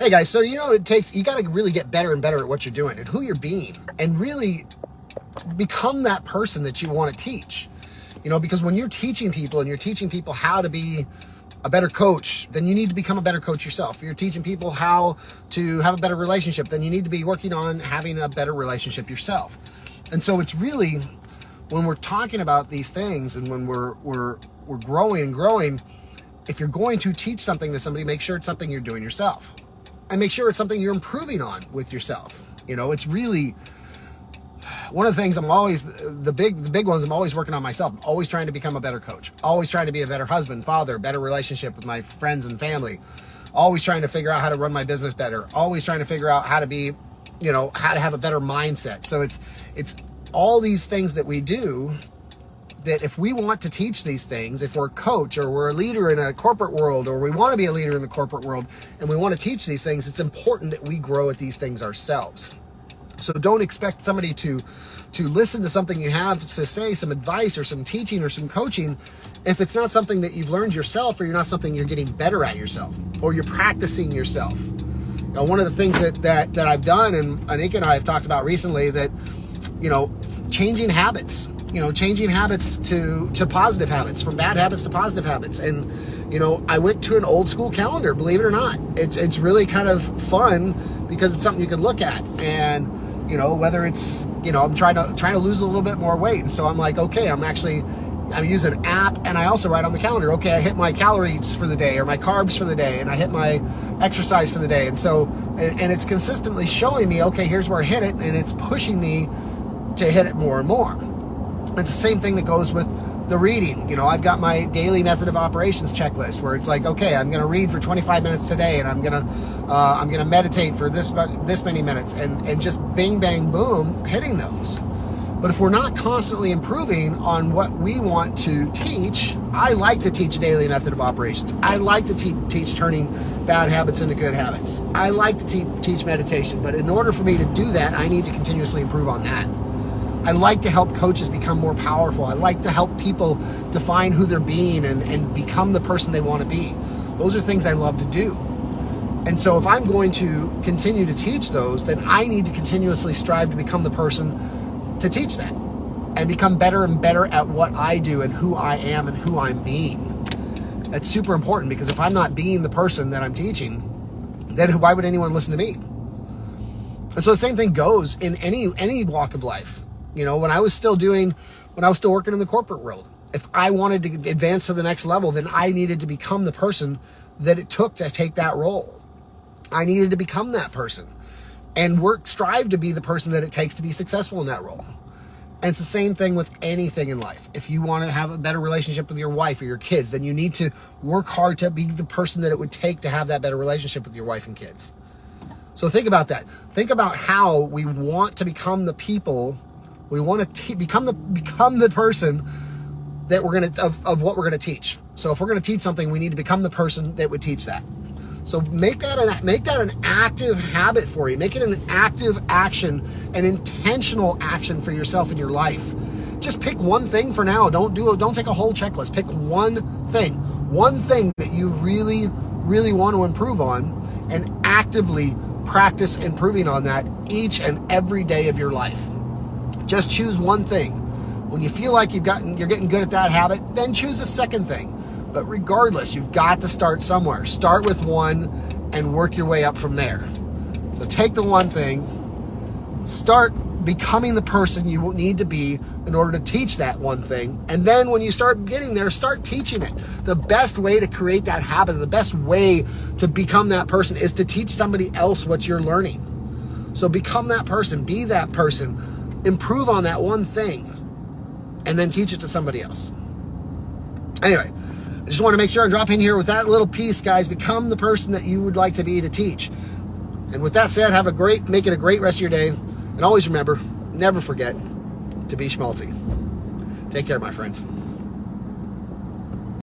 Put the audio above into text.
Hey guys, so you got to really get better and better at what you're doing and who you're being, and really become that person that you want to teach. Because when you're teaching people and you're teaching people how to be a better coach, then you need to become a better coach yourself. If you're teaching people how to have a better relationship, then you need to be working on having a better relationship yourself. And so it's really, when we're talking about these things and when we're growing and growing, if you're going to teach something to somebody, make sure it's something you're doing yourself, and make sure it's something you're improving on with yourself. It's really one of the things the big ones I'm always working on myself. I'm always trying to become a better coach, always trying to be a better husband, father, better relationship with my friends and family, always trying to figure out how to run my business better, always trying to figure out how to be, how to have a better mindset. So it's all these things that we do, that if we want to teach these things, if we're a coach or we're a leader in a corporate world, or we want to be a leader in the corporate world and we want to teach these things, it's important that we grow at these things ourselves. So don't expect somebody to listen to something you have to say, some advice or some teaching or some coaching, if it's not something that you've learned yourself, or you're not something you're getting better at yourself, or you're practicing yourself. One of the things that I've done, and Anika and I have talked about recently, that, changing habits, changing habits to positive habits, from bad habits to positive habits. And, I went to an old school calendar, believe it or not. It's really kind of fun because it's something you can look at. And, whether it's, I'm trying to lose a little bit more weight. And so I'm like, okay, I'm using an app, and I also write on the calendar, okay, I hit my calories for the day, or my carbs for the day, and I hit my exercise for the day. And so, and it's consistently showing me, okay, here's where I hit it, and it's pushing me to hit it more and more. It's the same thing that goes with the reading. I've got my daily method of operations checklist, where it's like, okay, I'm going to read for 25 minutes today, and I'm going to meditate for this many minutes, and just bing, bang, boom, hitting those. But if we're not constantly improving on what we want to teach, I like to teach daily method of operations. I like to teach turning bad habits into good habits. I like to teach meditation, but in order for me to do that, I need to continuously improve on that. I like to help coaches become more powerful. I like to help people define who they're being and become the person they want to be. Those are things I love to do. And so if I'm going to continue to teach those, then I need to continuously strive to become the person to teach that, and become better and better at what I do and who I am and who I'm being. That's super important, because if I'm not being the person that I'm teaching, then why would anyone listen to me? And so the same thing goes in any walk of life. When I was still working in the corporate world, if I wanted to advance to the next level, then I needed to become the person that it took to take that role. I needed to become that person and strive to be the person that it takes to be successful in that role. And it's the same thing with anything in life. If you want to have a better relationship with your wife or your kids, then you need to work hard to be the person that it would take to have that better relationship with your wife and kids. So think about that. Think about how we want to become the people. We want to become the person that of what we're going to teach. So if we're going to teach something, we need to become the person that would teach that. So make that an active habit for you. Make it an active action, an intentional action for yourself in your life. Just pick one thing for now. Don't take a whole checklist. Pick one thing that you really, really want to improve on, and actively practice improving on that each and every day of your life. Just choose one thing. When you feel like you're getting good at that habit, then choose a second thing. But regardless, you've got to start somewhere. Start with one and work your way up from there. So take the one thing, start becoming the person you need to be in order to teach that one thing. And then when you start getting there, start teaching it. The best way to create that habit, the best way to become that person, is to teach somebody else what you're learning. So become that person, be that person, improve on that one thing, and then teach it to somebody else. Anyway, I just want to make sure I drop in here with that little piece, guys. Become the person that you would like to be to teach. And with that said, make it a great rest of your day. And always remember, never forget to be schmaltzy. Take care, my friends.